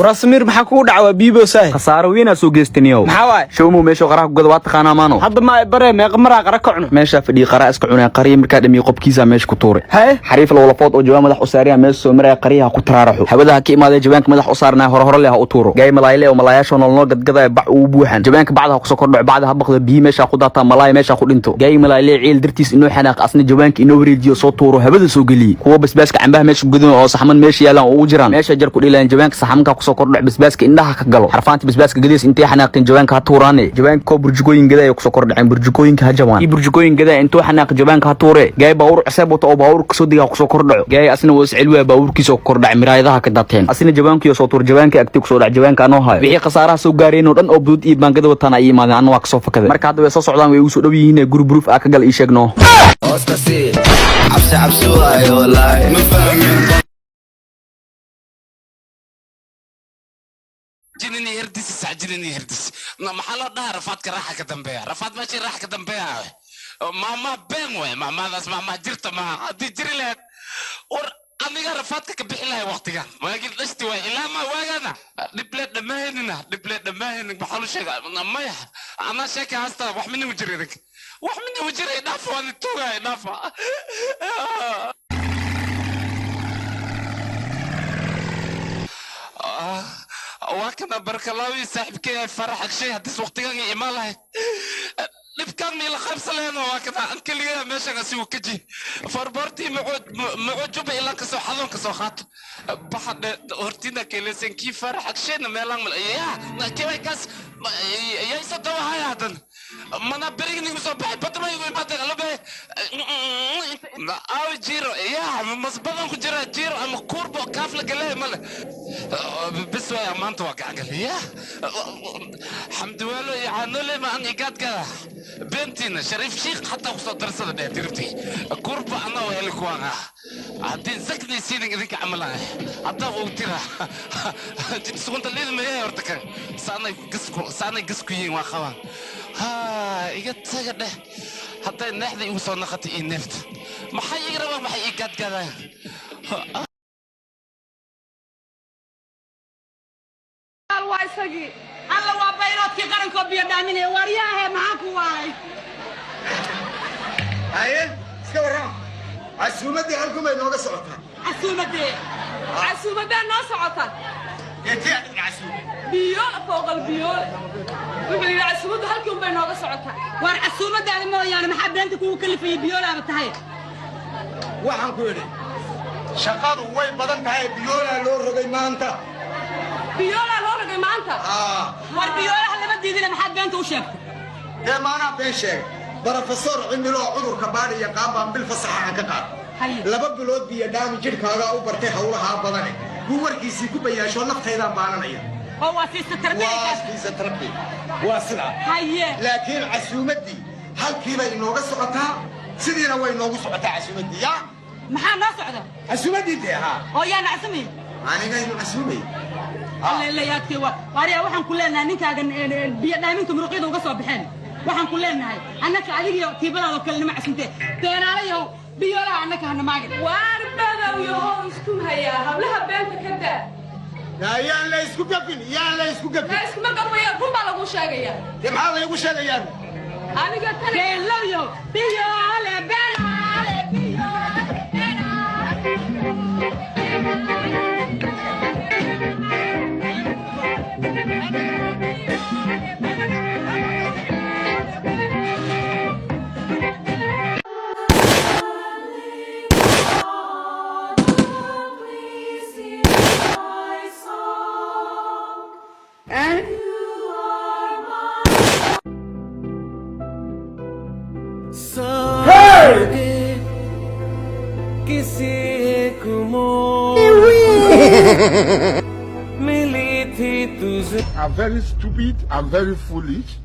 وراسمير maxaa kugu dhacay biibo saay khasaaro weyn aad soo geystiniyo maxaa waay showmo meesho qaraha ku gad waa taqaana maano hadda ma bare meeq maraa qara ka cuno meesha fadhi qara iska cunay qariye marka dhamiyo qobkiisa meesha ku tuuray hay xariif la wala food oo jawaab madax u saariya meesha soo maray qariyaha ku taraaraxo hawada ka imaaday jawaanka madax u saarnaa hore leh u tuuro gaay malayle oo malaayasho nolol gadgada bac uu buuxan jawaanka bacdaha ku soo kordho bacdaha baqda biyo meesha ku daata malaay meesha ku dhinto gaay malayle ciil dirtiis inuu xanaaq asna jawaanka inoo wareejiyo soo tuuro hawada soo galiye kuwa basbaaska cambaha meesha gudan oo saxman meesha yaalan oo jiraan meesha jar ku dhilaan jawaanka saxmanka ku soo kordho basbaaska indhaha ka galo xarfaanta basbaaska gadiis intee xanaaqin jawaanka ha tuuraane jawaanka ko burjugooyin gaday ku soo kordhaceen burjugooyinka ha jawaan burjugooyin gaday intuu xanaaq jawaanka ha tuure gaay baawur cusub oo baawur ka soo diga ku soo kordhaco gaay asna waa iscilwa baawurkiisa ku kordhac miraayadaha ka dateen asna jawaanka soo tuur jawaanka agti ku soo dhac jawaanka anoo hayo wixii khasaaraha soo gaareen oo dhan oo budud iyo baangada wataan ay imaadeen anoo ka soo fakaday marka hadda way soo socdaan way ugu soo dhaw yihiin group roof ka gal ii sheegno Ostasi absi waayo wallahi ma fahmin جنني هردس سعجنني هردس ما حلا ده رفعت كراحة كدمبيا رفعت ماشي راحة كدمبيا ما بين وين ما ذا اسمع ما جرت ما دي جري لك ور أنا رفعت كبيح لها وقتها ما قلت استوى إلا ما واجنا دبلت دماهننا دبلت دماهن بحاول شيء ما أنا شاكي هستا وحمني وجريك وحمني وجري نافع أنا توعي نافع وكنا برك الله صاحب كي فرحك شيء هدس وقتك إيماله نبكرني لخمس لنا وكذا أنكل يا ماشي غسيو كجي فربرتي معود جب إلا كسو حضن كسو خاط بحد أرتينا كيلسن كي فرحك شيء نملان يا كيف كاس يا يصدق هاي هذا ما أنا بريني مصباح بدر ما يقول ما تغلبه أو جيرو يا مصباح كجرا جيرو أما كوربو كافل قليه ماله بس يا ما أنت واقع قال يا الحمد لله يعني لي ما أني قاد كذا بنتنا شريف شيخ حتى وصل درس ده درتي كوربو أنا وهلك وانا عدين زكني سينك ذيك عملها حتى وترى سكنت الليل ما يرتكن سأنا قسكو ين واخوان ها إيجت سجده حتى نحن يوصل نخطي النفط ما حي يقرأ ما حي يقعد كذا الله يسقي الله وبيروت في قرن كوبي دامين ورياه معك واي هاي سكورام عسومتي هلكم إنه نصعتها عسومة بين ناس عطا يتعد العسومة بيول فوق البيول وبين العسومة هلكم بين ناس عطا والعسومة ده ما يعني ما حد أنت كل في بيول أنا بتهاي waxaan ku yiri shaqadu way badan tahay biyoola loo rogay maanta بيولا لورا جمانتا والبيولا هلا ما تدينا ما حد أنت وشفت ده ما أنا بيشك بروفيسور عملوا عذر كبار يقام بالفصحى عن كقار لما بلود بيدام جد كذا أو برتة حولها بدنه هو ركيسي كوبيا شو نفط هذا بانا نيا هو سيستر تربي واسرع لكن عسومتي هل كذا إنه قصتها سيدنا وين إنه قصتها عسومتي يا محل ناس عذا عسومتي ده هو يا نعسمي أنا جاي من عسومي لا يا كيوا واريا waxaan ku leenahay ninkaagan biyo dhaaminta muruqyada uga soo baxeen waxaan ku leenahay annaka adiga tiibada oo kale nima casinte teenaalayo biyola annaka hana maagin waar badow iyo isku haya hablaha beenta ka daa yaan la isku gafin la isku ma gafaya kun baa lagu sheegaya maxaa lagu sheegayaan aniga tan beelayo biyola beelaale biyola I'm very stupid, I'm very foolish.